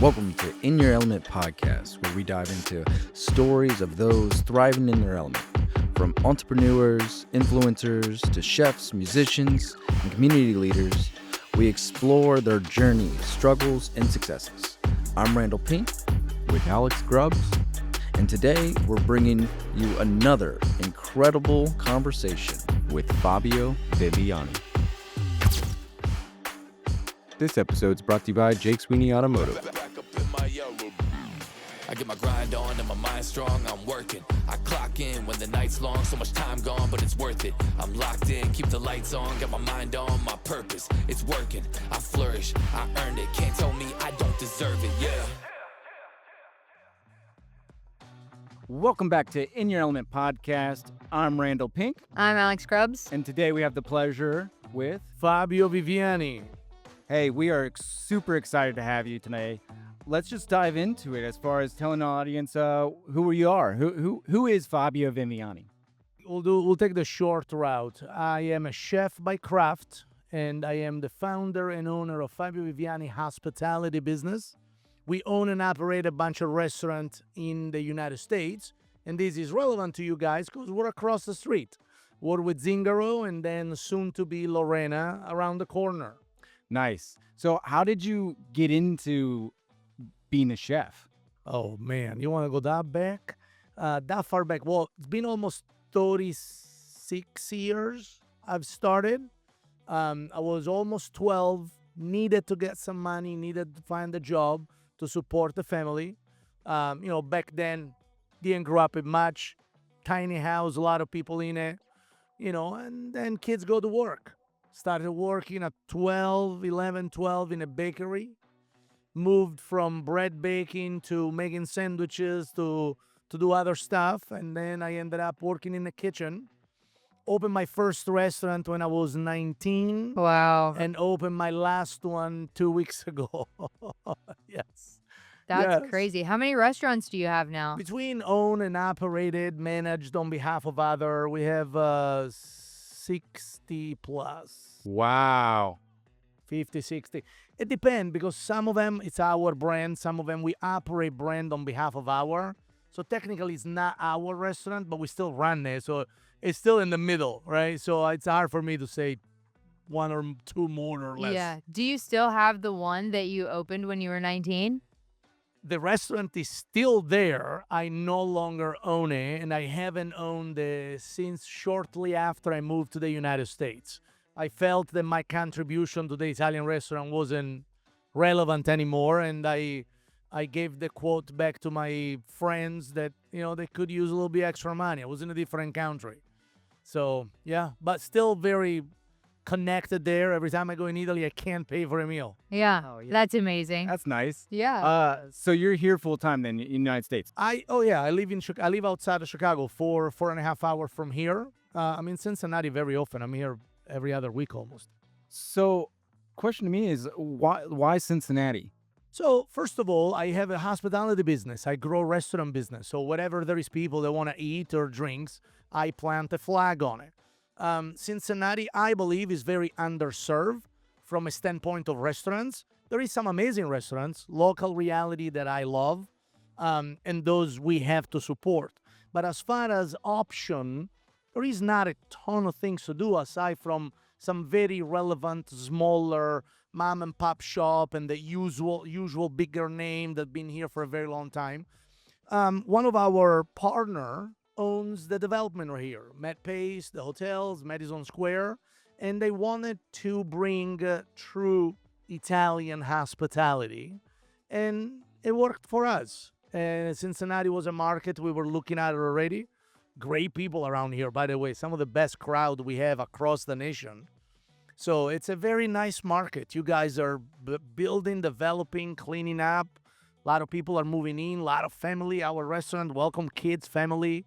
Welcome to In Your Element podcast, where we dive into stories of those thriving in their element. From entrepreneurs, influencers, to chefs, musicians, and community leaders, we explore their journeys, struggles, and successes. I'm Randall Pink with Alex Grubbs, and today we're bringing you another incredible conversation with Fabio Viviani. This episode's brought to you by Jake Sweeney Automotive. I get my grind on and my mind strong, I'm working. I clock in when the night's long, so much time gone, but it's worth it. I'm locked in, keep the lights on, got my mind on my purpose. It's working, I flourish, I earned it. Can't tell me I don't deserve it, yeah. Welcome back to In Your Element podcast. I'm Randall Pink. I'm Alex Grubbs. And today we have the pleasure with Fabio Viviani. Hey, we are super excited to have you today. Let's just dive into it as far as telling the audience who you are. Who is Fabio Viviani? We'll take the short route. I am a chef by craft, and I am the founder and owner of Fabio Viviani Hospitality Business. We own and operate a bunch of restaurants in the United States, and this is relevant to you guys because we're across the street. We're with Zingaro and then soon to be Lorena around the corner. Nice. So how did you get into being a chef? Oh, man. You want to go that back? That far back? Well, it's been almost 36 years I've started. I was almost 12, needed to get some money, needed to find a job to support the family. Back then, didn't grow up in much. Tiny house, a lot of people in it, and then kids go to work. Started working at 12 in a bakery. Moved from bread baking to making sandwiches to do other stuff. And then I ended up working in the kitchen. Opened my first restaurant when I was 19. Wow. And opened my last one 2 weeks ago. Yes. That's crazy. How many restaurants do you have now? Between owned and operated, managed on behalf of other, we have 60 plus. Wow. 50, 60. It depends because some of them, it's our brand. Some of them, we operate brand on behalf of our. So technically, it's not our restaurant, but we still run it. So it's still in the middle, right? So it's hard for me to say one or two more or less. Yeah. Do you still have the one that you opened when you were 19? The restaurant is still there. I no longer own it, and I haven't owned it since shortly after I moved to the United States. I felt that my contribution to the Italian restaurant wasn't relevant anymore, and I gave the quote back to my friends that, they could use a little bit extra money. I was in a different country. So, yeah, but still very connected there. Every time I go in Italy, I can't pay for a meal. Yeah, Oh, yeah. That's amazing. That's nice. Yeah. So you're here full time then in the United States? I live outside of Chicago, 4.5 hours from here. I'm in Cincinnati very often. I'm here every other week almost. So question to me is why Cincinnati? So first of all, I have a hospitality business. I grow restaurant business. So whatever there is people that want to eat or drinks, I plant a flag on it. Cincinnati, I believe, is very underserved from a standpoint of restaurants. There is some amazing restaurants, local reality that I love, and those we have to support. But as far as option, there is not a ton of things to do aside from some very relevant, smaller mom and pop shop and the usual bigger name that's been here for a very long time. One of our partner owns the development right here, Met Pace, the hotels, Madison Square, and they wanted to bring true Italian hospitality, and it worked for us. Cincinnati was a market we were looking at already. Great people around here, by the way, some of the best crowd we have across the nation. So it's a very nice market. You guys are building, developing, cleaning up. A lot of people are moving in, a lot of family. Our restaurant welcome kids, family.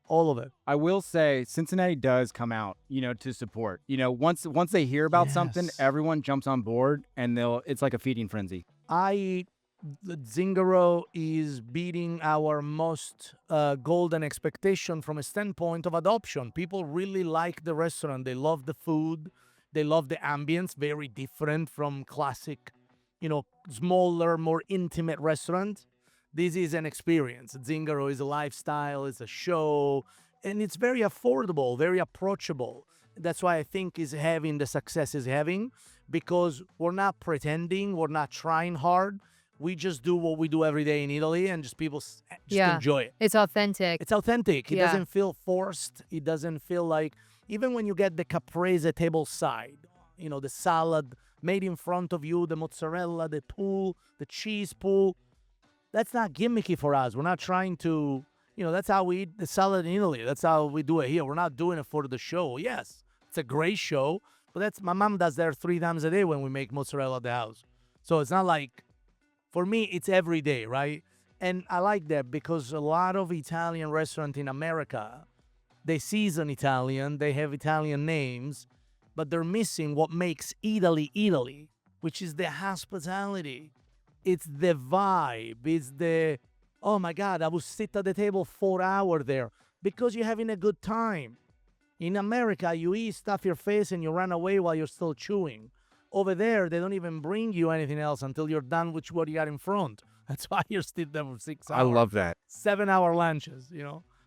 All of it. I will say Cincinnati does come out, to support. Once they hear about something, everyone jumps on board and it's like a feeding frenzy. Zingaro is beating our most golden expectation from a standpoint of adoption. People really like the restaurant. They love the food. They love the ambience, very different from classic smaller, more intimate restaurant. This is an experience. Zingaro is a lifestyle, it's a show, and it's very affordable, very approachable. That's why I think is having the success is having, because we're not pretending, we're not trying hard. We just do what we do every day in Italy, and just people Yeah. enjoy it. It's authentic. It's authentic. It Yeah. doesn't feel forced. It doesn't feel like, even when you get the caprese table side, the salad made in front of you, the mozzarella, the pool, the cheese pool, that's not gimmicky for us. We're not trying to, that's how we eat the salad in Italy. That's how we do it here. We're not doing it for the show. Yes, it's a great show, but my mom does that 3 times a day when we make mozzarella at the house. So it's not like, for me, it's every day, right? And I like that because a lot of Italian restaurants in America, they season Italian, they have Italian names, but they're missing what makes Italy, Italy, which is the hospitality. It's the vibe. It's the, oh my God, I will sit at the table 4 hours there because you're having a good time. In America, you eat, stuff your face, and you run away while you're still chewing. Over there, they don't even bring you anything else until you're done with what you got in front. That's why you're still there for 6 hours. I love that. 7-hour lunches,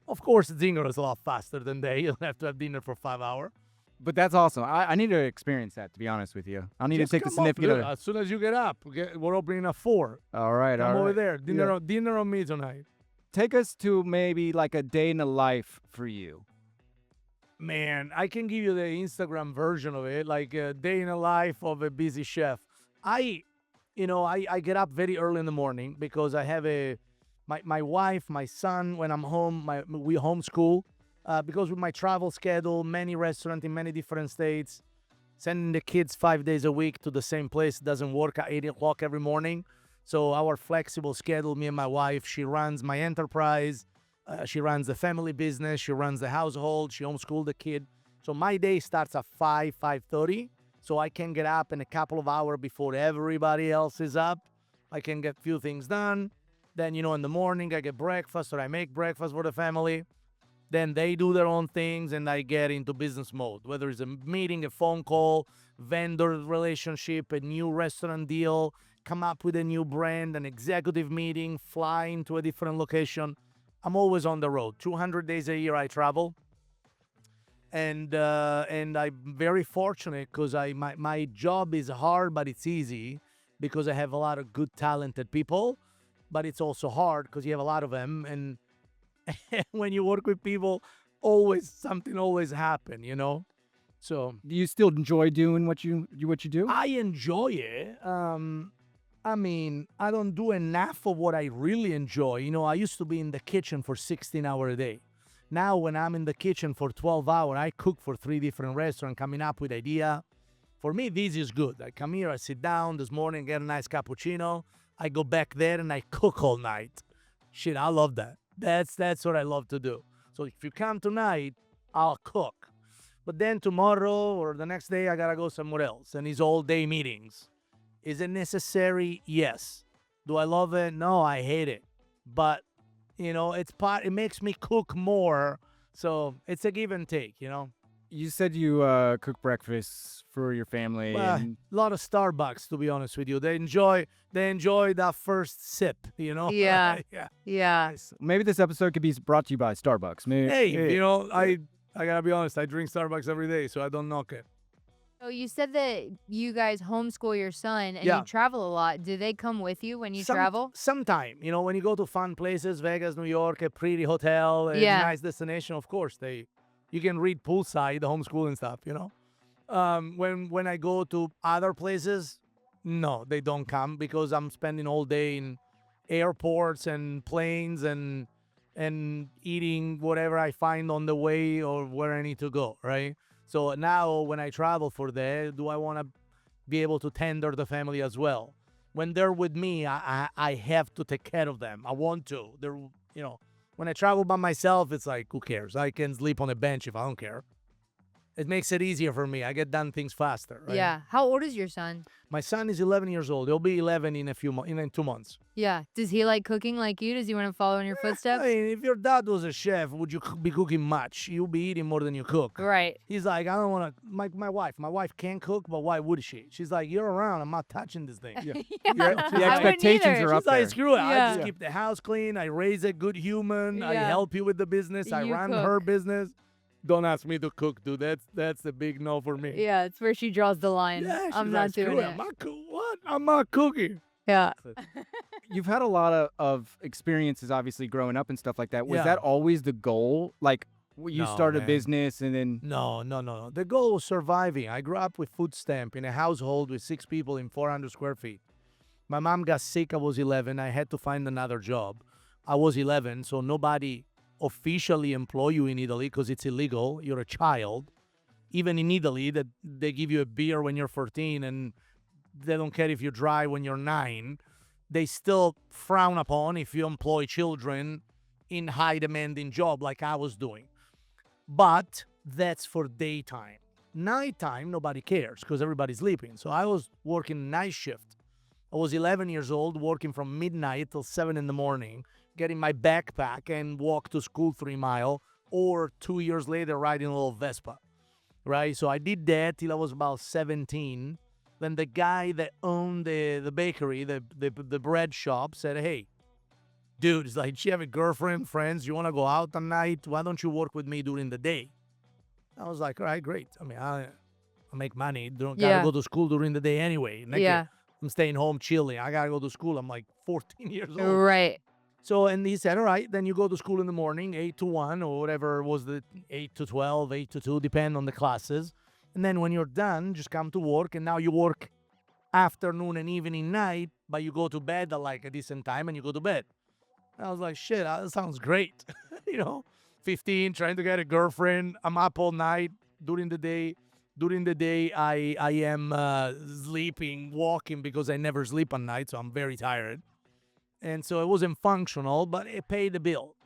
Of course, Zingaro is a lot faster than they. You don't have to have dinner for 5 hours. But that's awesome. I need to experience that, to be honest with you. I'll need to take the significant other. As soon as you get up, we're opening at 4. All right, Come all over right. there. Dinner on me tonight. Take us to maybe like a day in the life for you. Man, I can give you the Instagram version of it, like a day in the life of a busy chef. I get up very early in the morning because I have my wife, my son, when I'm home, we homeschool. Because with my travel schedule, many restaurants in many different states, sending the kids 5 days a week to the same place doesn't work at 8 o'clock every morning. So our flexible schedule, me and my wife, she runs my enterprise. She runs the family business. She runs the household. She homeschooled the kid. So my day starts at 5:30. So I can get up in a couple of hours before everybody else is up. I can get a few things done. Then, in the morning, I get breakfast or I make breakfast for the family. Then they do their own things and I get into business mode, whether it's a meeting, a phone call, vendor relationship, a new restaurant deal, come up with a new brand, an executive meeting, flying to a different location. I'm always on the road. 200 days a year I travel. And I'm very fortunate because my job is hard, but it's easy because I have a lot of good, talented people. But it's also hard because you have a lot of them. And when you work with people, something always happen, So Do you still enjoy doing what you do? I enjoy it. I don't do enough of what I really enjoy. I used to be in the kitchen for 16 hours a day. Now when I'm in the kitchen for 12 hours, I cook for 3 different restaurants, coming up with idea. For me, this is good. I come here, I sit down this morning, get a nice cappuccino. I go back there and I cook all night. Shit, I love that. That's what I love to do. So if you come tonight, I'll cook. But then tomorrow or the next day, I gotta go somewhere else. And it's all day meetings. Is it necessary? Yes. Do I love it? No, I hate it. But, it makes me cook more. So it's a give and take, You said you cook breakfast for your family. A lot of Starbucks, to be honest with you. They enjoy that first sip, Yeah. Yeah. Yeah. Maybe this episode could be brought to you by Starbucks. Hey, I gotta be honest, I drink Starbucks every day, so I don't knock it. So you said that you guys homeschool your son and Yeah. you travel a lot. Do they come with you when you travel? Sometime, when you go to fun places, Vegas, New York, a pretty hotel, a Yeah. nice destination, of course, you can read poolside, the homeschooling stuff, When I go to other places, no, they don't come because I'm spending all day in airports and planes and eating whatever I find on the way or where I need to go, right? So now when I travel for that, do I want to be able to tender the family as well? When they're with me, I have to take care of them. I want to. When I travel by myself, it's like, who cares? I can sleep on a bench if I don't care. It makes it easier for me. I get done things faster. Right? Yeah. How old is your son? My son is 11 years old. He'll be 11 in in 2 months. Yeah. Does he like cooking like you? Does he want to follow in your I footsteps? mean, if your dad was a chef, would you be cooking much? You'll be eating more than you cook. Right. He's like, I don't want to. My wife can cook, but why would she? She's like, you're around. I'm not touching this thing. Yeah. Yeah, The I wouldn't expectations either. are up She's like, there. screw it. I Yeah. just keep the house clean. I raise a good human. I Yeah. help you with the business. I You run cook. her business. Don't ask me to cook, dude. That's a big no for me. Yeah, it's where she draws the line. Yeah, she's I'm like, not screw doing it. it. I'm not what? I'm not cooking. Yeah. You've had a lot of experiences, obviously, growing up and stuff like that. Was Yeah. that always the goal? Like, you No, start a man. business and then... No. The goal was surviving. I grew up with food stamp in a household with 6 people in 400 square feet. My mom got sick. I was 11. I had to find another job. I was 11, so nobody officially employ you in Italy because it's illegal. You're a child. Even in Italy, that they give you a beer when you're 14, and they don't care if you drive when you're 9. They still frown upon if you employ children in high demanding job like I was doing. But that's for daytime. Nighttime, nobody cares because everybody's sleeping. So I was working night shift. I was 11 years old, working from midnight till 7 in the morning, getting my backpack and walk to school 3 miles, or 2 years later, riding a little Vespa, right? So I did that till I was about 17. Then the guy that owned the bakery, the bread shop, said, hey, dude, it's like, do you have a girlfriend, friends? You want to go out at night? Why don't you work with me during the day? I was like, all right, great. I mean, I make money. Don't gotta Yeah. go to school during the day anyway. Yeah. I'm staying home chilling. I gotta go to school. I'm like 14 years old. Right. So, and he said, all right, then you go to school in the morning, 8 to 1, or whatever was the 8 to 12, 8 to 2, depend on the classes. And then when you're done, just come to work. And now you work afternoon and evening, night, but you go to bed at like a decent time and you go to bed. I was like, shit, that sounds great. 15, trying to get a girlfriend. I'm up all night during the day. During the day, I am sleeping, walking because I never sleep at night, so I'm very tired. And so it wasn't functional, but it paid the bill.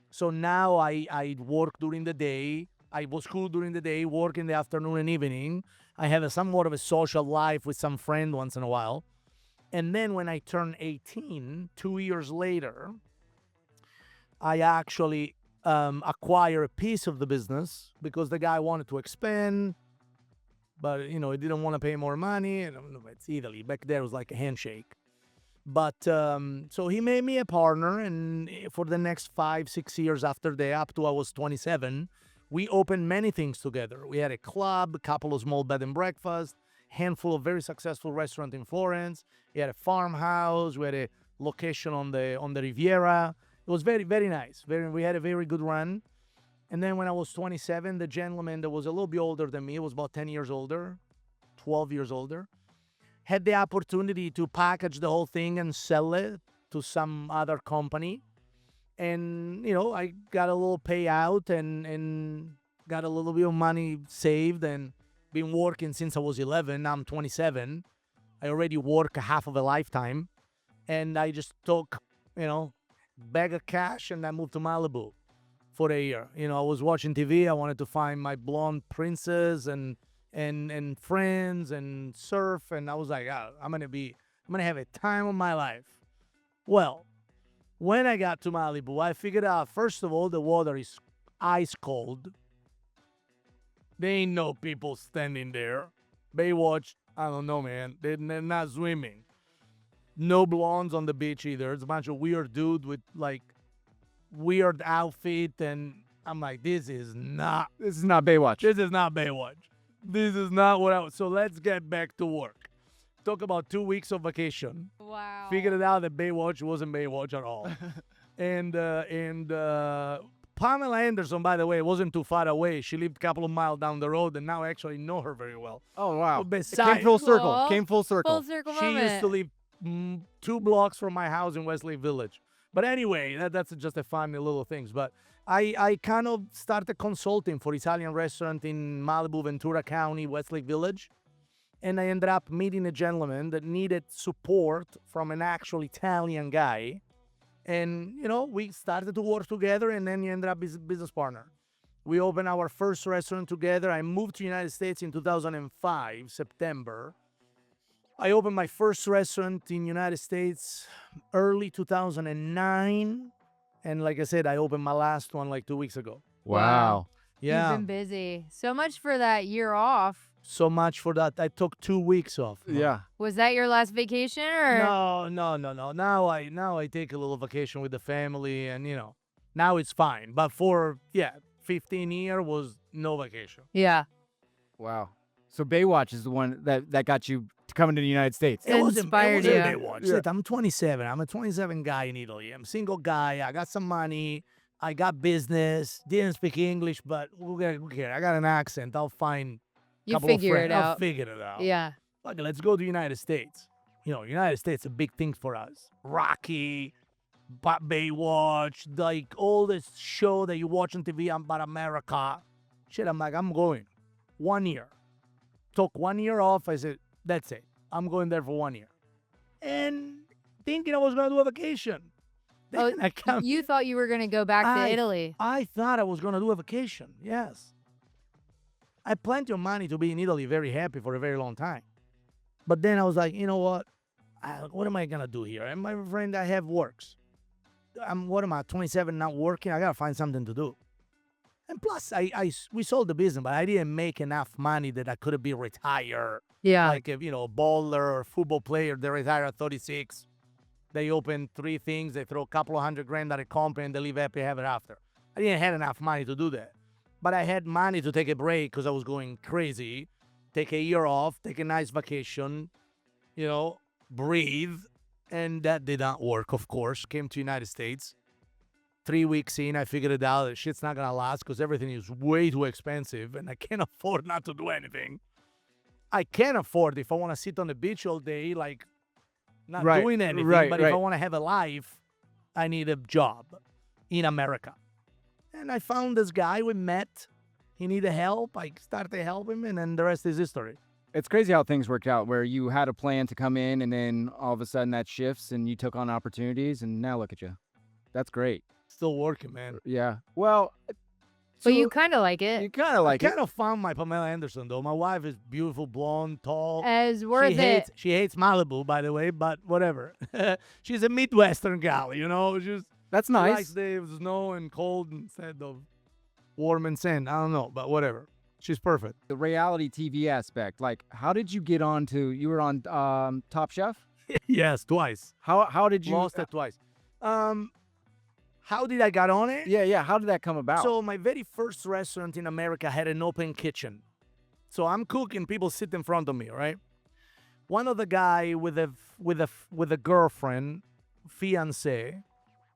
So now I work during the day. I go school during the day, work in the afternoon and evening. I have somewhat of a social life with some friend once in a while. And then when I turn 18, 2 years later, I actually acquire a piece of the business because the guy wanted to expand, but he didn't want to pay more money. And it's Italy. Back there it was like a handshake. But so he made me a partner, and for the next 5-6 years after that, up to I was 27, we opened many things together. We had a club, a couple of small bed and breakfast, handful of very successful restaurant in Florence. We had a farmhouse. We had a location on the Riviera. It was very, very nice. We had a very good run. And then when I was 27, the gentleman that was a little bit older than me, was about 10 years older, 12 years older, had the opportunity to package the whole thing and sell it to some other company. And, I got a little payout and got a little bit of money saved and been working since I was 11. Now I'm 27. I already work half of a lifetime. And I just took, bag of cash and I moved to Malibu for a year. I was watching TV. I wanted to find my blonde princess and friends and surf. And I was like, I'm going to have a time of my life. Well, when I got to Malibu, I figured out, first of all, the water is ice cold. There ain't no people standing there. Baywatch, I don't know, man. They're not swimming. No blondes on the beach either. It's a bunch of weird dude with like weird outfit, and I'm like, this is not Baywatch. This is not Baywatch. This is not what I was. So let's get back to work. Talk about 2 weeks of vacation. Wow. Figured it out that Baywatch wasn't Baywatch at all. and Pamela Anderson, by the way, wasn't too far away. She lived a couple of miles down the road, and now I actually know her very well. Oh, wow. But It came full circle. Cool. Came full circle. Full circle She moment. used to live 2 blocks from my house in Westlake Village. But anyway, that's just a funny little things. But I kind of started consulting for Italian restaurant in Malibu, Ventura County, Westlake Village. And I ended up meeting a gentleman that needed support from an actual Italian guy. And, we started to work together, and then you ended up as business partner. We opened our first restaurant together. I moved to the United States in 2005, September. I opened my first restaurant in United States early 2009. And like I said, I opened my last one like 2 weeks ago. Wow. Yeah. You've been busy. So much for that year off. So much for that. I took 2 weeks off. Yeah. Was that your last vacation or? No. Now I take a little vacation with the family, and now it's fine. But for 15 years was no vacation. Yeah. Wow. So Baywatch is the one that got you to come into the United States. It inspired you. Baywatch. Shit, I'm 27. I'm a 27 guy in Italy. I'm a single guy. I got some money. I got business. Didn't speak English, but who cares? I got an accent. I'll find a You couple of figure friends. it I'll out. figure it out. Yeah. Fuck it, let's go to the United States. United States is a big thing for us. Rocky, Baywatch, like all this show that you watch on TV about America. Shit, I'm like, I'm going. 1 year. Took 1 year off. I said, that's it. I'm going there for 1 year. And thinking I was going to do a vacation. Oh, Then I come- you thought you were going to go back to Italy. I thought I was going to do a vacation. Yes. I had plenty of money to be in Italy, very happy for a very long time. But then I was like, you know what? What am I going to do here? And my friend I have works. What am I, 27, not working? I got to find something to do. And plus, we sold the business, but I didn't make enough money that I could be retired. Yeah. Like a, bowler or football player, they retire at 36. They open 3 things, they throw a couple of $100,000 at a company, and they live happy ever after. I didn't have enough money to do that. But I had money to take a break because I was going crazy. Take a year off, take a nice vacation, breathe. And that did not work, of course. Came to United States. 3 weeks in, I figured it out. Shit's not going to last because everything is way too expensive, and I can't afford not to do anything. I can afford if I want to sit on the beach all day, like not doing anything. But if I want to have a life, I need a job in America. And I found this guy we met. He needed help. I started to help him, and then the rest is history. It's crazy how things worked out where you had a plan to come in and then all of a sudden that shifts and you took on opportunities and now look at you. That's great. Still working, man. Yeah. Well, But you kind of like you it. kind of like I it. kind of found my Pamela Anderson, though. My wife is beautiful, blonde, tall. As worth it. She hates Malibu, by the way, but whatever. She's a Midwestern gal, She's That's She nice. likes the snow and cold instead of warm and sand. I don't know, but whatever. She's perfect. The reality TV aspect, like how did you get on to, you were on Top Chef? Yes, twice. How did you? Lost it twice. How did I got on it? Yeah. How did that come about? So my very first restaurant in America had an open kitchen. So I'm cooking, people sit in front of me, right? One of the guy with a girlfriend, fiance,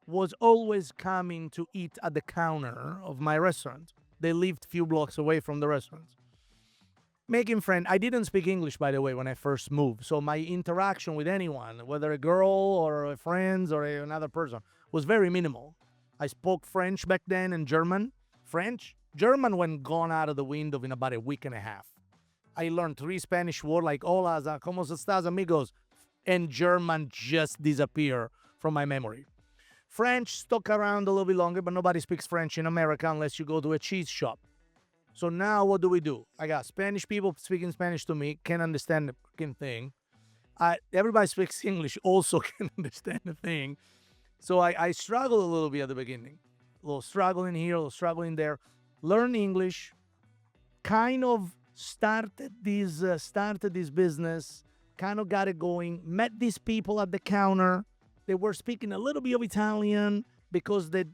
was always coming to eat at the counter of my restaurant. They lived a few blocks away from the restaurant. Making friends. I didn't speak English, by the way, when I first moved. So my interaction with anyone, whether a girl or a friend or another person, was very minimal. I spoke French back then and German. French. German went gone out of the window in about a week and a half. I learned 3 Spanish words like hola, ¿cómo estás, amigos? And German just disappeared from my memory. French stuck around a little bit longer, but nobody speaks French in America unless you go to a cheese shop. So now what do? I got Spanish people speaking Spanish to me, can't understand the fucking thing. Everybody speaks English, also can understand the thing. So I struggled a little bit at the beginning. A little struggling here, a little struggling there. Learn English, kind of started this business, kind of got it going, met these people at the counter. They were speaking a little bit of Italian because the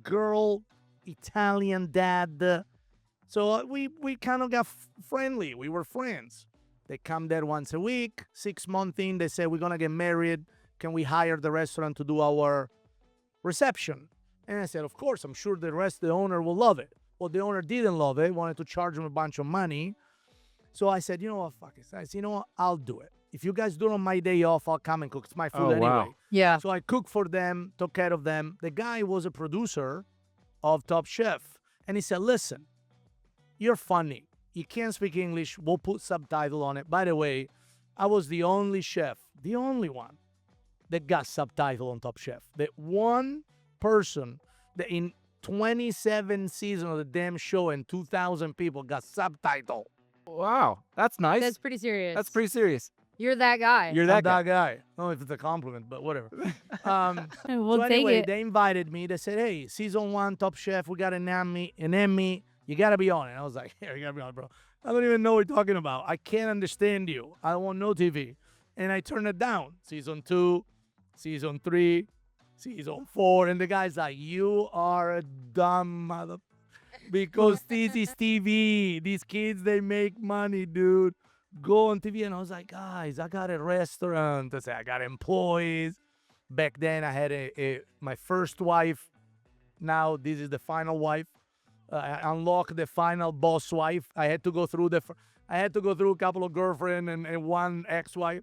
girl Italian dad. So we kind of got friendly. We were friends. They come there once a week. 6 months in, they say, we're going to get married. Can we hire the restaurant to do our reception? And I said, of course, I'm sure the owner will love it. Well, the owner didn't love it, wanted to charge him a bunch of money. So I said, you know what, fuck it. I said, you know what, I'll do it. If you guys do it on my day off, I'll come and cook. It's my food anyway. Wow. Yeah. So I cooked for them, took care of them. The guy was a producer of Top Chef. And he said, listen, you're funny. You can't speak English. We'll put subtitle on it. By the way, I was the only chef, the only one that got subtitle on Top Chef. The one person that in 27 seasons of the damn show and 2,000 people got subtitle. Wow, that's nice. That's pretty serious. That's pretty serious. You're that guy. You're I'm that guy. that guy. I don't know if it's a compliment, but whatever. We'll So anyway, take it. they invited me. They said, "Hey, season 1, Top Chef. We got an Emmy. You gotta be on it." I was like, "Yeah, you gotta be on it, bro. I don't even know what you're talking about. I can't understand you. I don't want no TV." And I turned it down. Season 2, season 3, season 4, and the guy's like, "You are a dumb mother." Because this is TV. These kids, they make money, dude. Go on TV. And I was like, guys, I got a restaurant. I said, I got employees. Back then, I had my first wife. Now, this is the final wife. I unlocked the final boss wife. I had to go through a couple of girlfriend and one ex-wife.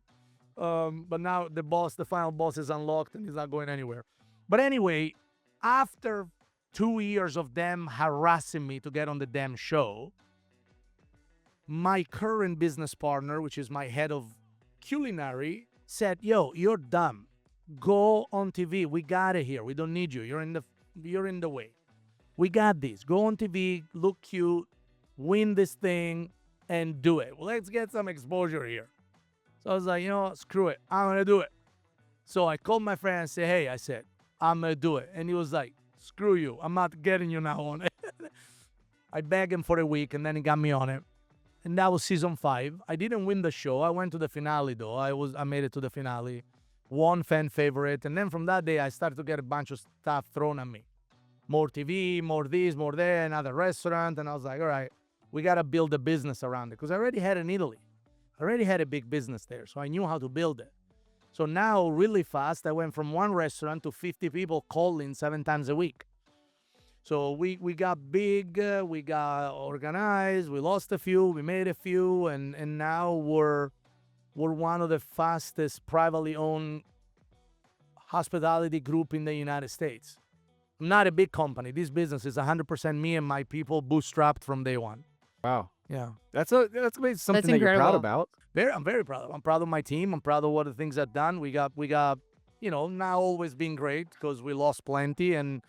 But now the final boss is unlocked and he's not going anywhere. But anyway, after 2 years of them harassing me to get on the damn show, my current business partner, which is my head of culinary, said, "Yo, you're dumb. Go on TV. We got it here. We don't need you. You're in the way. We got this. Go on TV, look cute, win this thing, and do it. Well, let's get some exposure here." So I was like, screw it. I'm gonna do it. So I called my friend and said, "Hey," I said, "I'm gonna do it." And he was like, "Screw you. I'm not getting you now on it." I begged him for a week, and then he got me on it. And that was season 5. I didn't win the show. I went to the finale, though. I made it to the finale. One fan favorite. And then from that day, I started to get a bunch of stuff thrown at me. More TV, more this, more that, another restaurant. And I was like, all right, we got to build a business around it. Because I already had in Italy. I already had a big business there. So I knew how to build it. So now, really fast, I went from one restaurant to 50 people calling 7 times a week. So we got big, we got organized, we lost a few, we made a few, and now we're one of the fastest privately owned hospitality group in the United States. I'm not a big company. This business is 100% me and my people, bootstrapped from day one. Wow. Yeah. That's something that you're proud incredible. about. I'm very proud of. I'm proud of my team. I'm proud of what the things I've done. We got, now always been great because we lost plenty and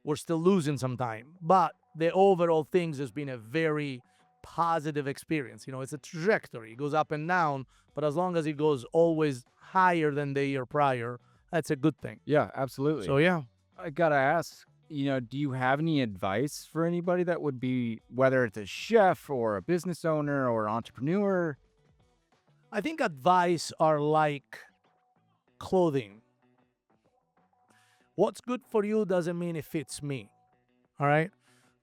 we're still losing some time. But the overall things has been a very positive experience. It's a trajectory. It goes up and down, but as long as it goes always higher than the year prior, that's a good thing. Yeah, absolutely. So yeah. I gotta ask, do you have any advice for anybody that would be, whether it's a chef or a business owner or entrepreneur? I think advice are like clothing. What's good for you doesn't mean it fits me. All right?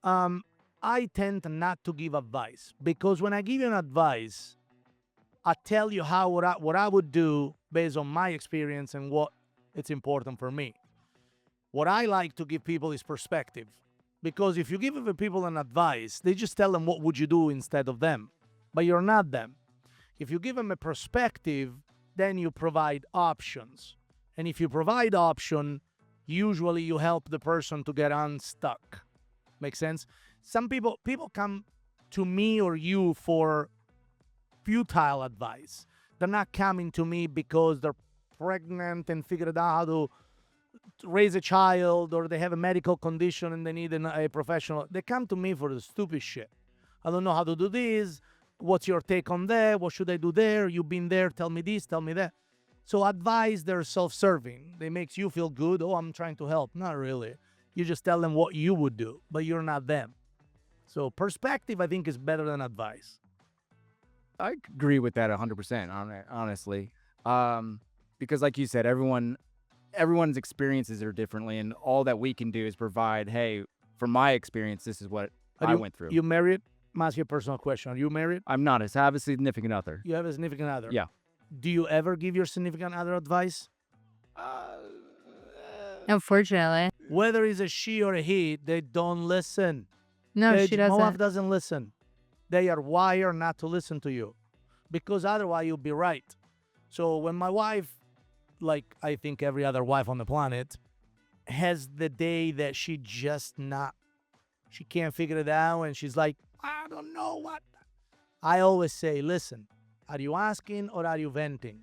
I tend not to give advice because when I give you an advice, I tell you what I would do based on my experience and what it's important for me. What I like to give people is perspective. Because if you give people an advice, they just tell them what would you do instead of them. But you're not them. If you give them a perspective, then you provide options. And if you provide option, usually you help the person to get unstuck. Make sense? Some people come to me or you for futile advice. They're not coming to me because they're pregnant and figured out how to raise a child, or they have a medical condition and they need a professional. They come to me for the stupid shit. I don't know how to do this. What's your take on that? What should I do there? You've been there. Tell me this, tell me that. So advice, they're self-serving. They makes you feel good. Oh, I'm trying to help. Not really. You just tell them what you would do, but you're not them. So perspective, I think, is better than advice. I agree with that 100%, honestly. Because like you said, everyone's experiences are differently, and all that we can do is provide, hey, from my experience, this is what I went through. You married? I'm asking you a personal question. Are you married? I'm not. I have a significant other. You have a significant other? Yeah. Do you ever give your significant other advice? Unfortunately. Whether it's a she or a he, they don't listen. No, she My wife doesn't. doesn't listen. They are wired not to listen to you because otherwise you'll be right. So when my wife, like I think every other wife on the planet, has the day that she can't figure it out and she's like, I don't know what. I always say, listen, are you asking or are you venting?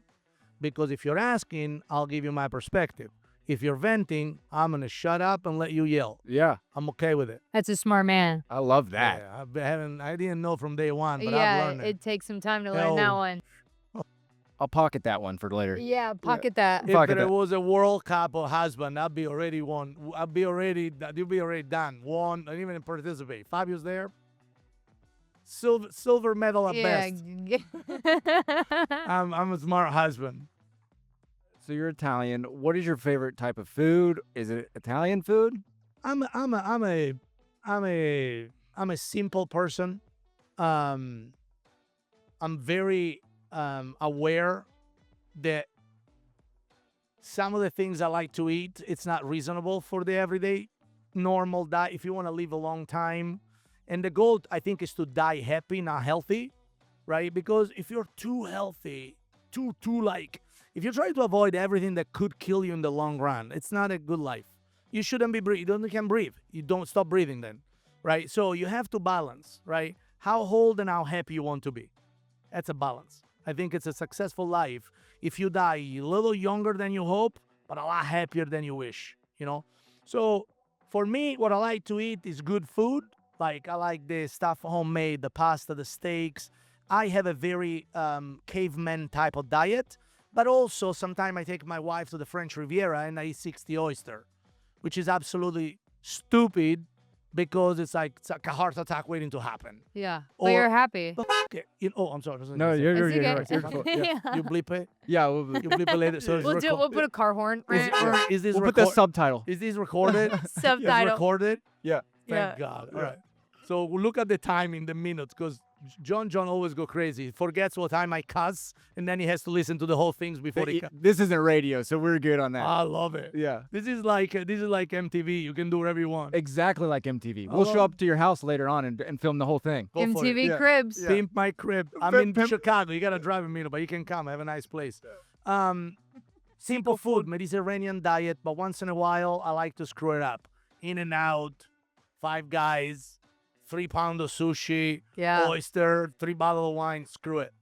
Because if you're asking, I'll give you my perspective. If you're venting, I'm going to shut up and let you yell. Yeah, I'm okay with it. That's a smart man. I love that. Yeah, I didn't know from day one, but I've Yeah, learned it. it takes some time to learn Hell. that one. I'll pocket that one for later. Yeah, pocket that. If Fuck there it. was a World Cup of husband, I'd be already won. You'd be already done. Won, and even participate. Fabio's there. Silver medal at best. I'm a smart husband. So you're Italian. What is your favorite type of food? Is it Italian food? I'm a simple person. I'm very aware that some of the things I like to eat, it's not reasonable for the everyday normal diet. If you want to live a long time, and the goal I think is to die happy, not healthy, right? Because if you're too healthy, if you're trying to avoid everything that could kill you in the long run, it's not a good life. You shouldn't be breathing. You can't breathe. You don't stop breathing then, right? So you have to balance, right? How old and how happy you want to be. That's a balance. I think it's a successful life if you die a little younger than you hope, but a lot happier than you wish, you know? So for me, what I like to eat is good food. Like I like the stuff homemade, the pasta, the steaks. I have a very caveman type of diet, but also sometimes I take my wife to the French Riviera and I eat 60 oyster, which is absolutely stupid because it's like a heart attack waiting to happen. Yeah, Or- but you're happy. But I'm sorry. No, you're It's you're okay. right. You're cool. Yeah. You bleep it. Yeah, You bleep it later. So it's We'll put a car horn. Is this we'll put the subtitle. Is this recorded? Is Subtitle. recorded? Yeah. Thank God. All right. So we'll look at the time in the minutes because John always go crazy. He forgets what time I cuss, and then he has to listen to the whole things before he. This isn't radio, so we're good on that. I love it. Yeah. This is like MTV. You can do whatever you want. Exactly like MTV. We'll show up to your house later on and film the whole thing. Go for it. MTV Yeah. Cribs. Pimp my crib. I'm in Chicago. You gotta drive me, but you can come. I have a nice place. Simple food, Mediterranean diet, but once in a while I like to screw it up. In and out, Five Guys, 3 pound of sushi, Yeah. oyster, 3 bottles of wine. Screw it.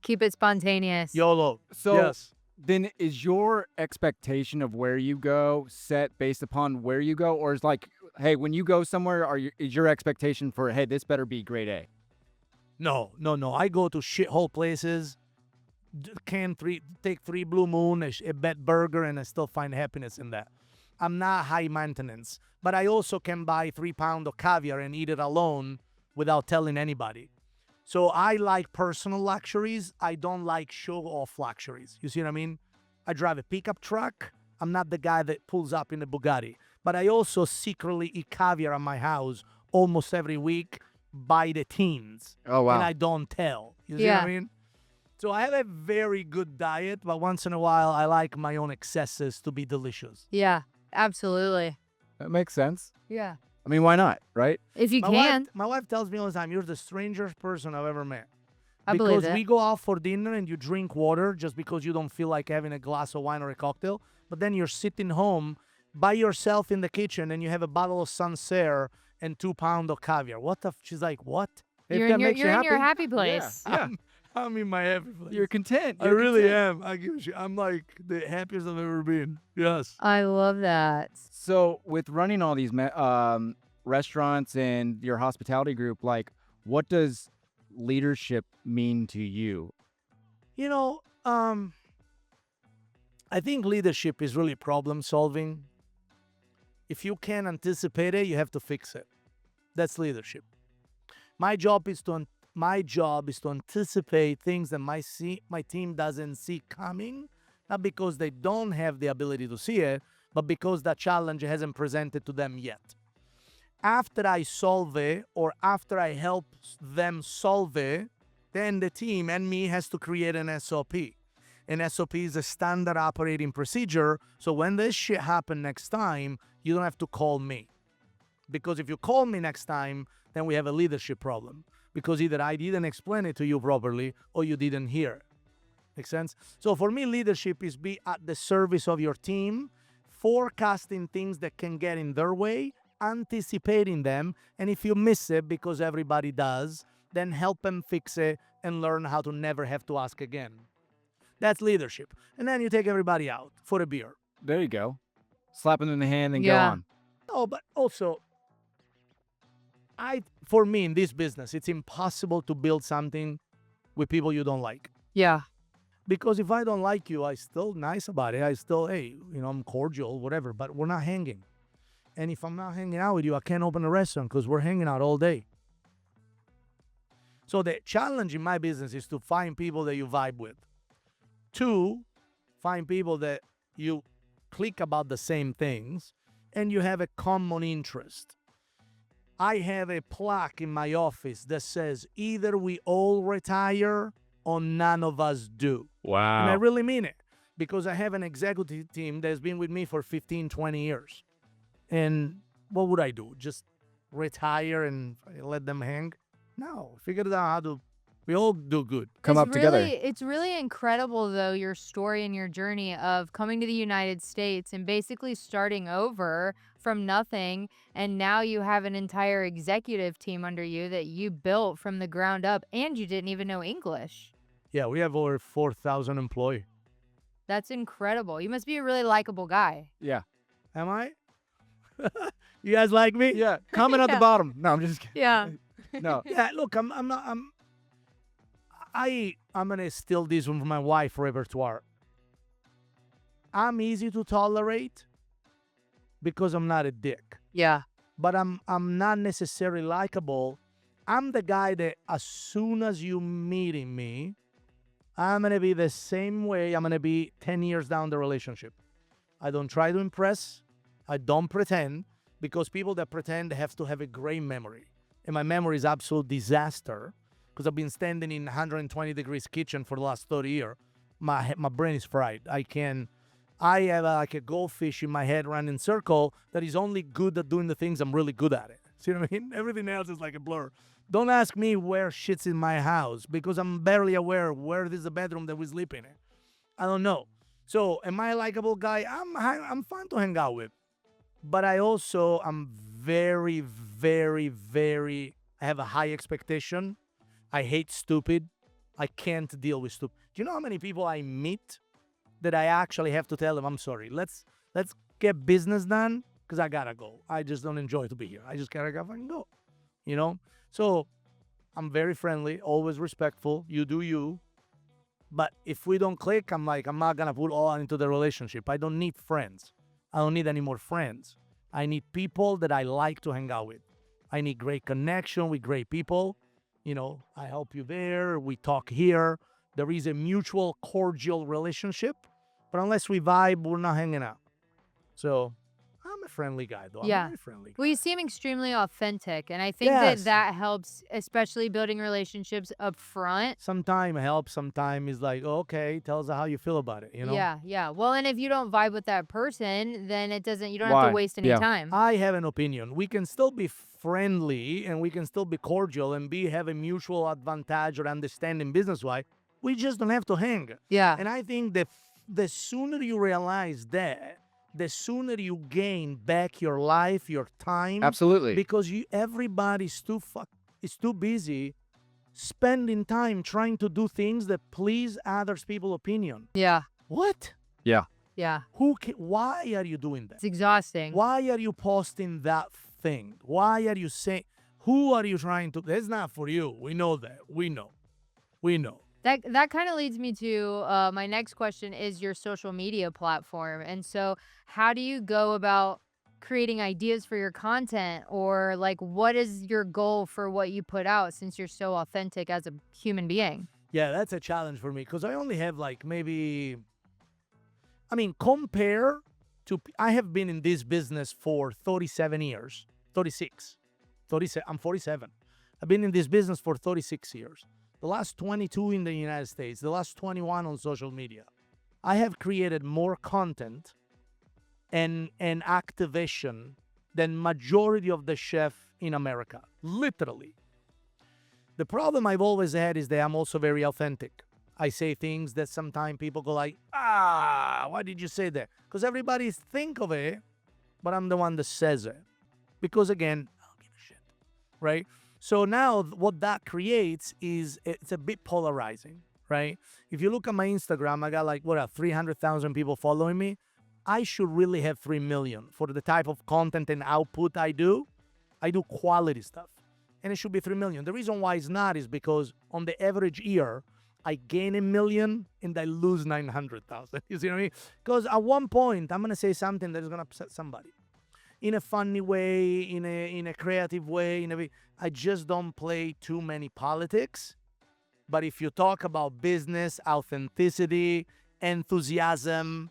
Keep it spontaneous. YOLO. So yes. then is your expectation of where you go set based upon where you go? Or is like, hey, when you go somewhere, is your expectation for, hey, this better be grade A? No. I go to shithole places, take 3 Blue Moon, a bad burger, and I still find happiness in that. I'm not high maintenance, but I also can buy 3 pounds of caviar and eat it alone without telling anybody. So I like personal luxuries. I don't like show-off luxuries. You see what I mean? I drive a pickup truck. I'm not the guy that pulls up in a Bugatti. But I also secretly eat caviar at my house almost every week by the teens. Oh, wow. And I don't tell. You see what Yeah. I mean? So I have a very good diet, but once in a while, I like my own excesses to be delicious. Yeah, absolutely. That makes sense. Yeah. I mean, why not, right? If you My can. my wife tells me all the time, you're the strangest person I've ever met. I believe Because it. we go out for dinner and you drink water just because you don't feel like having a glass of wine or a cocktail. But then you're sitting home by yourself in the kitchen and you have a bottle of Sancerre and 2 pounds of caviar. What the? She's like, what? If You're that in your, makes you you're in your happy? happy place. Yeah. I'm in my happy place. You're content. I You're really content. am. I give a shit. I'm like the happiest I've ever been. Yes. I love that. So with running all these restaurants and your hospitality group, like, what does leadership mean to you? You know, I think leadership is really problem solving. If you can anticipate it, you have to fix it. That's leadership. My job is to anticipate things that my team doesn't see coming, not because they don't have the ability to see it, but because that challenge hasn't presented to them yet. After I solve it, or after I help them solve it, then the team and me has to create an SOP. An SOP is a standard operating procedure, so when this shit happens next time, you don't have to call me. Because if you call me next time, then we have a leadership problem. Because either I didn't explain it to you properly, or you didn't hear it. Make sense? So for me, leadership is be at the service of your team, forecasting things that can get in their way, anticipating them, and if you miss it, because everybody does, then help them fix it and learn how to never have to ask again. That's leadership. And then you take everybody out for a beer. There you go. slap them in the hand and Yeah. go on. No, but also, for me in this business, it's impossible to build something with people you don't like. Yeah. Because if I don't like you, I still nice about it. I still, hey, I'm cordial, whatever, but we're not hanging. And if I'm not hanging out with you, I can't open a restaurant because we're hanging out all day. So the challenge in my business is to find people that you vibe with. 2, find people that you click about the same things and you have a common interest. I have a plaque in my office that says either we all retire or none of us do. Wow. And I really mean it because I have an executive team that's been with me for 15, 20 years. And what would I do? Just retire and let them hang? No, figure it out how to. We all do good. Come It's up together. It's really incredible, though, your story and your journey of coming to the United States and basically starting over from nothing. And now you have an entire executive team under you that you built from the ground up, and you didn't even know English. Yeah, we have over 4,000 employees. That's incredible. You must be a really likable guy. Yeah. Am I? You guys like me? Yeah. Comment at the Yeah. bottom. No, I'm just kidding. Yeah. No. Yeah, look, I'm gonna steal this one from my wife repertoire. I'm easy to tolerate because I'm not a dick. Yeah. But I'm not necessarily likable. I'm the guy that as soon as you meeting me, I'm gonna be the same way I'm gonna be 10 years down the relationship. I don't try to impress. I don't pretend because people that pretend have to have a great memory. And my memory is absolute disaster because I've been standing in 120 degrees kitchen for the last 30 years. My brain is fried. I have like a goldfish in my head running in circle that is only good at doing the things I'm really good at it. See what I mean? Everything else is like a blur. Don't ask me where shit's in my house because I'm barely aware where is the bedroom that we sleep in. I don't know. So am I a likable guy? I'm fun to hang out with. But I'm very, very, very, I have a high expectation. I hate stupid. I can't deal with stupid. Do you know how many people I meet that I actually have to tell them, I'm sorry, let's get business done because I gotta go. I just don't enjoy to be here. I just gotta fucking go. So I'm very friendly, always respectful. You do you. But if we don't click, I'm not gonna put all into the relationship. I don't need friends. I don't need any more friends. I need people that I like to hang out with. I need great connection with great people. I help you there. We talk here. There is a mutual cordial relationship. But unless we vibe, we're not hanging out. So I'm a friendly guy, though. Yeah. I'm a very friendly guy. Well, you seem extremely authentic, and I think Yes. that helps, especially building relationships up front. Sometimes it helps. Sometimes it's like, okay, tell us how you feel about it, Yeah. Well, and if you don't vibe with that person, then you don't have Why? to waste any Yeah. time. I have an opinion. We can still be friendly and we can still be cordial and have a mutual advantage or understanding business-wise. We just don't have to hang. Yeah. And I think that the sooner you realize that, the sooner you gain back your life, your time. Absolutely. Because everybody's is too busy spending time trying to do things that please others people's opinion. Yeah. What? Yeah. Yeah. Why are you doing that? It's exhausting. Why are you posting that thing? Why are you saying, who are you trying to? That's not for you. We know that. We know. That kind of leads me to my next question is your social media platform. And so how do you go about creating ideas for your content, or like what is your goal for what you put out since you're so authentic as a human being? Yeah, that's a challenge for me because I only have compare to, I have been in this business for 37 years, 36, 37, I'm 47. I've been in this business for 36 years. The last 22 in the United States, the last 21 on social media. I have created more content and activation than majority of the chef in America, literally. The problem I've always had is that I'm also very authentic. I say things that sometimes people go like, why did you say that? Because everybody think of it, but I'm the one that says it. Because again, I don't give a shit, right? So now what that creates is it's a bit polarizing, right? If you look at my Instagram, I got 300,000 people following me. I should really have 3 million for the type of content and output I do. I do quality stuff. And it should be 3 million. The reason why it's not is because on the average year, I gain 1 million and I lose 900,000. You see what I mean? Because at one point, I'm going to say something that is going to upset somebody. In a funny way, in a creative way. I just don't play too many politics. But if you talk about business, authenticity, enthusiasm,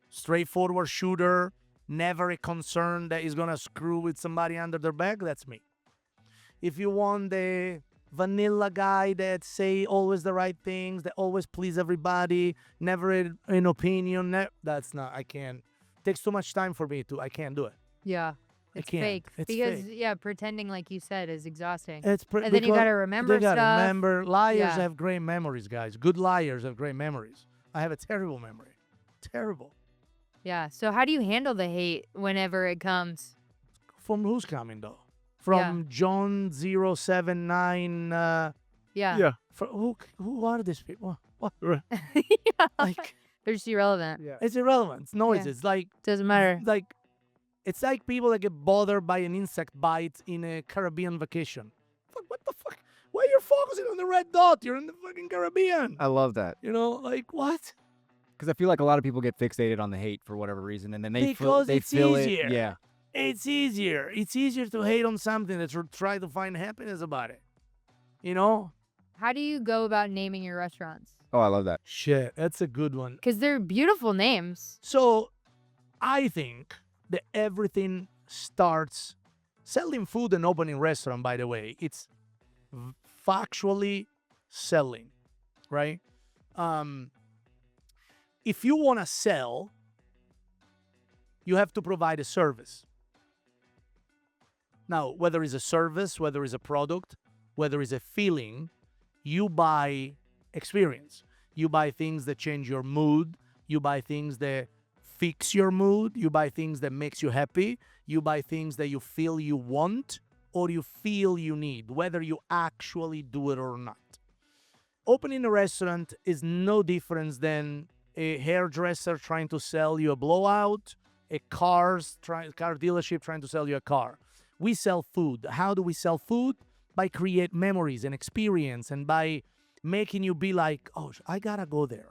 straightforward shooter, never a concern that is going to screw with somebody under their back, that's me. If you want the vanilla guy that say always the right things, that always please everybody, never an opinion, that's not, I can't. It takes too much time for me I can't do it. Yeah. I It's can't. fake. It's because, fake. yeah, pretending like you said is exhausting. And then you got to remember They gotta stuff. remember. Liars Yeah. have great memories, guys. Good liars have great memories. I have a terrible memory. Terrible. Yeah. So how do you handle the hate whenever it comes? From who's coming, though? From John 079. Yeah. Who are these people? What? Yeah. Like, They're just irrelevant. Yeah. it's irrelevant. It's noises. Doesn't matter. It's like people that get bothered by an insect bite in a Caribbean vacation. Fuck, what the fuck? Why are you focusing on the red dot? You're in the fucking Caribbean. I love that. Like what? Because I feel like a lot of people get fixated on the hate for whatever reason, and then they Because they it's feel easier. it. Yeah. It's easier. It's easier to hate on something than to try to find happiness about it. How do you go about naming your restaurants? Oh, I love that. Shit, that's a good one. Because they're beautiful names. So, I think that everything starts selling food and opening restaurant, by the way. It's factually selling, right? If you want to sell, you have to provide a service. Now, whether it's a service, whether it's a product, whether it's a feeling, you buy experience. You buy things that change your mood. You buy things that fix your mood. You buy things that makes you happy. You buy things that you feel you want or you feel you need, whether you actually do it or not. Opening a restaurant is no different than a hairdresser trying to sell you a blowout, a car dealership trying to sell you a car. We sell food. How do we sell food? By create memories and experience and by making you be like, oh, I gotta go there.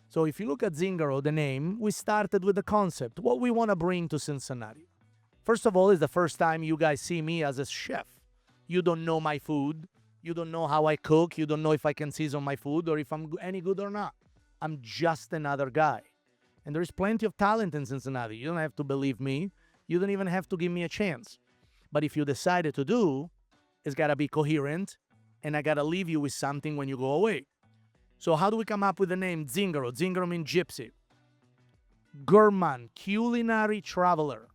So if you look at Zingaro, the name, we started with the concept, what we want to bring to Cincinnati. First of all, it's the first time you guys see me as a chef. You don't know my food. You don't know how I cook. You don't know if I can season my food or if I'm any good or not. I'm just another guy. And there is plenty of talent in Cincinnati. You don't have to believe me. You don't even have to give me a chance. But if you decided to do, it's got to be coherent, and I got to leave you with something when you go away. So how do we come up with the name Zingaro? Zingaro means gypsy. Gourmand, culinary traveler.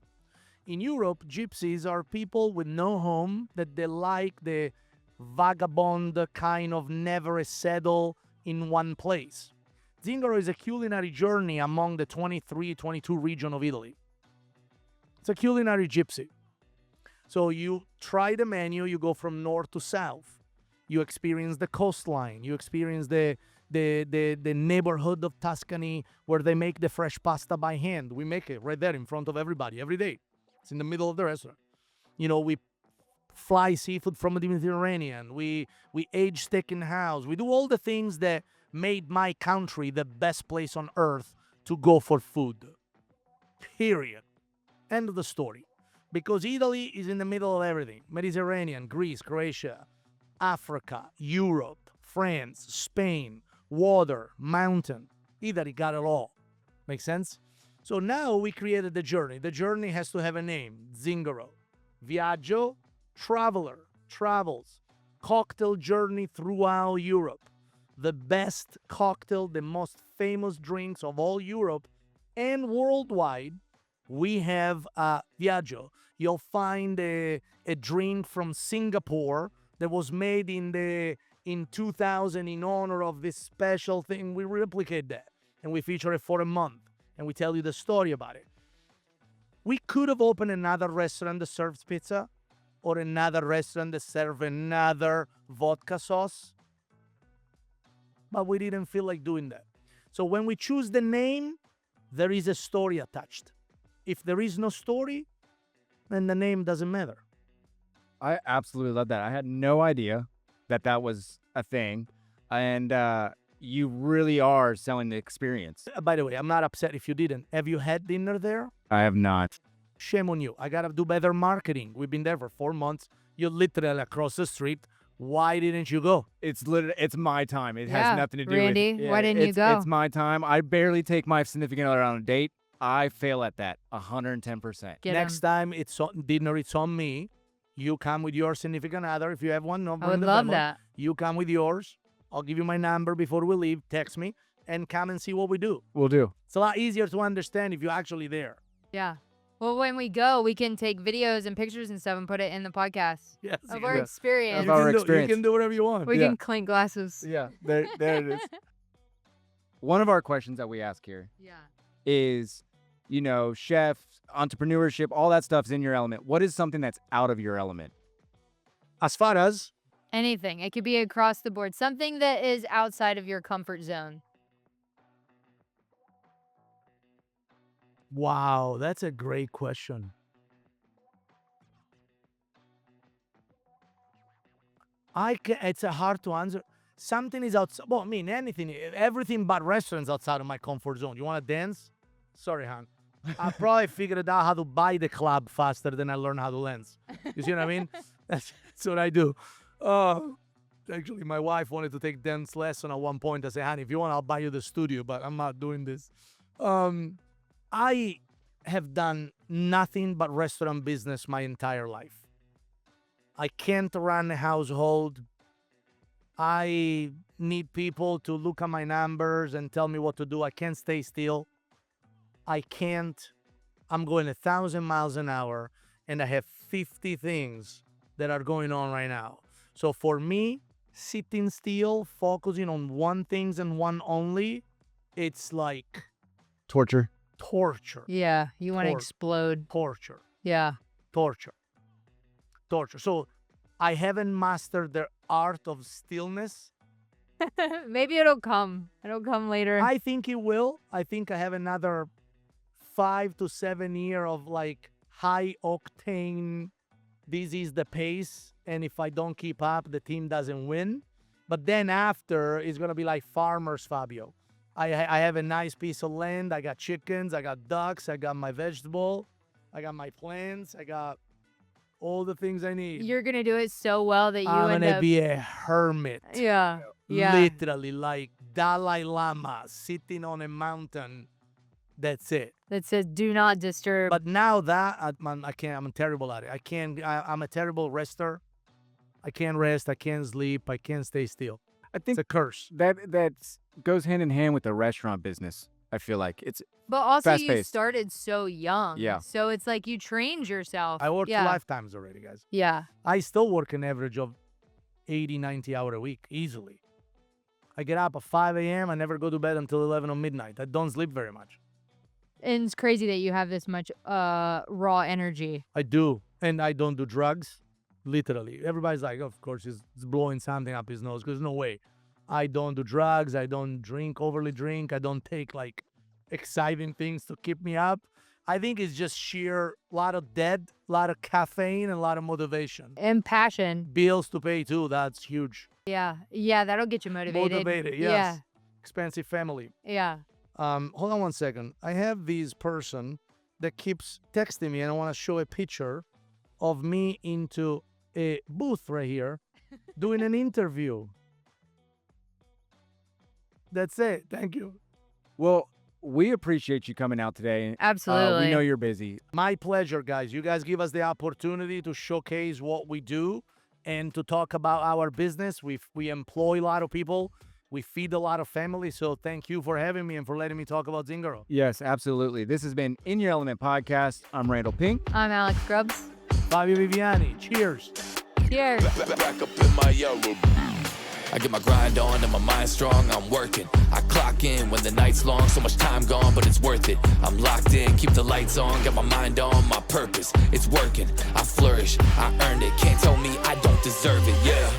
In Europe, gypsies are people with no home, that they like the vagabond kind of never settle in one place. Zingaro is a culinary journey among the 23, 22 region of Italy. It's a culinary gypsy. So you try the menu, you go from north to south. You experience the coastline. You experience the neighborhood of Tuscany where they make the fresh pasta by hand. We make it right there in front of everybody every day. It's in the middle of the restaurant. We fly seafood from the Mediterranean. We age steak in house. We do all the things that made my country the best place on earth to go for food. Period. End of the story. Because Italy is in the middle of everything. Mediterranean, Greece, Croatia, Africa, Europe, France, Spain, water, mountain. Italy got it all. Make sense? So now we created the journey. The journey has to have a name. Zingaro. Viaggio, traveler, travels. Cocktail journey throughout Europe. The best cocktail, the most famous drinks of all Europe and worldwide. We have Viaggio. You'll find a drink from Singapore that was made in 2000 in honor of this special thing. We replicate that and we feature it for a month and we tell you the story about it. We could have opened another restaurant that serves pizza or another restaurant that serves another vodka sauce, but we didn't feel like doing that. So when we choose the name, there is a story attached. If there is no story, then the name doesn't matter. I absolutely love that. I had no idea that that was a thing. And you really are selling the experience. By the way, I'm not upset if you didn't. Have you had dinner there? I have not. Shame on you. I got to do better marketing. We've been there for 4 months. You're literally across the street. Why didn't you go? It's literally, it's my time. It Yeah, has nothing to do Randy, with why didn't you go? It's my time. I barely take my significant other on a date. I fail at that 110%. Get Next 'em. time it's on dinner, it's on me. You come with your significant other. If you have one, no, I would love that. You come with yours. I'll give you my number before we leave. Text me and come and see what we do. We'll do. It's a lot easier to understand if you're actually there. Yeah. Well, when we go, we can take videos and pictures and stuff and put it in the podcast Yes. of you our can- experience. Of our you experience. can do whatever you want. We Yeah. can clink glasses. Yeah, there it is. One of our questions that we ask here Yeah. is, you know, chef, entrepreneurship, all that stuff's in your element. What is something that's out of your element? As far as Anything. It could be across the board. Something that is outside of your comfort zone. wow, that's a great question. It's a hard to answer. Something is outside. Well, I mean, anything, everything but restaurants outside of my comfort zone. You want to dance? Sorry, hon. I probably figured out how to buy the club faster than I learned how to dance. You see what I mean? That's what I do. Actually, my wife wanted to take dance lesson at one point. I said, honey, if you want, I'll buy you the studio, but I'm not doing this. I have done nothing but restaurant business my entire life. I can't run a household. I need people to look at my numbers and tell me what to do. I can't stay still. I can't. I'm going 1,000 miles an hour, and I have 50 things that are going on right now. So for me, sitting still, focusing on one thing and one only, it's like Torture. torture. Yeah. You want to Tor- explode. Torture. Yeah. Torture. So I haven't mastered the art of stillness. Maybe it'll come. It'll come later. I think it will. I think I have another 5 to 7 years of like high octane. This is the pace. And if I don't keep up, the team doesn't win. But then after, it's going to be like farmers, Fabio. I have a nice piece of land. I got chickens. I got ducks. I got my vegetable. I got my plants. I got all the things I need. You're going to do it so well that you I'm end going to up. be a hermit. Yeah. Yeah. Literally like Dalai Lama sitting on a mountain. That's it. That says do not disturb. But now that I can't, I'm terrible at it. I'm a terrible rester. I can't rest. I can't sleep. I can't stay still. I think It's a curse. that goes hand in hand with the restaurant business. I feel like it's But also, you fast-paced. started so young. Yeah. So it's like you trained yourself. I worked yeah. lifetimes already, guys. Yeah. I still work an average of 80, 90 hours a week, easily. I get up at 5 a.m. I never go to bed until 11 or midnight. I don't sleep very much. And it's crazy that you have this much raw energy. I do. And I don't do drugs. Literally. Everybody's like, of course, he's blowing something up his nose. Because no way. I don't do drugs. I don't overly drink. I don't take like exciting things to keep me up. I think it's just sheer lot of debt, lot of caffeine, and a lot of motivation. And passion. Bills to pay too. That's huge. Yeah. Yeah, that'll get you motivated. Motivated, yes. Expensive family. Yeah. Hold on one second. I have this person that keeps texting me, and I want to show a picture of me into a booth right here doing an interview. That's it. Thank you. well, we appreciate you coming out today. Absolutely. We know you're busy. My pleasure, guys. You guys give us the opportunity to showcase what we do and to talk about our business. We employ a lot of people. We feed a lot of families. So thank you for having me and for letting me talk about Zingaro. Yes, absolutely. This has been In Your Element Podcast. I'm Randall Pink. I'm Alex Grubbs. Fabio Viviani. Cheers. Cheers. Back up in my yellow. I get my grind on and my mind strong, I'm working. I clock in when the night's long, so much time gone, but it's worth it. I'm locked in, keep the lights on, got my mind on my purpose. It's working, I flourish, I earned it. Can't tell me I don't deserve it, yeah.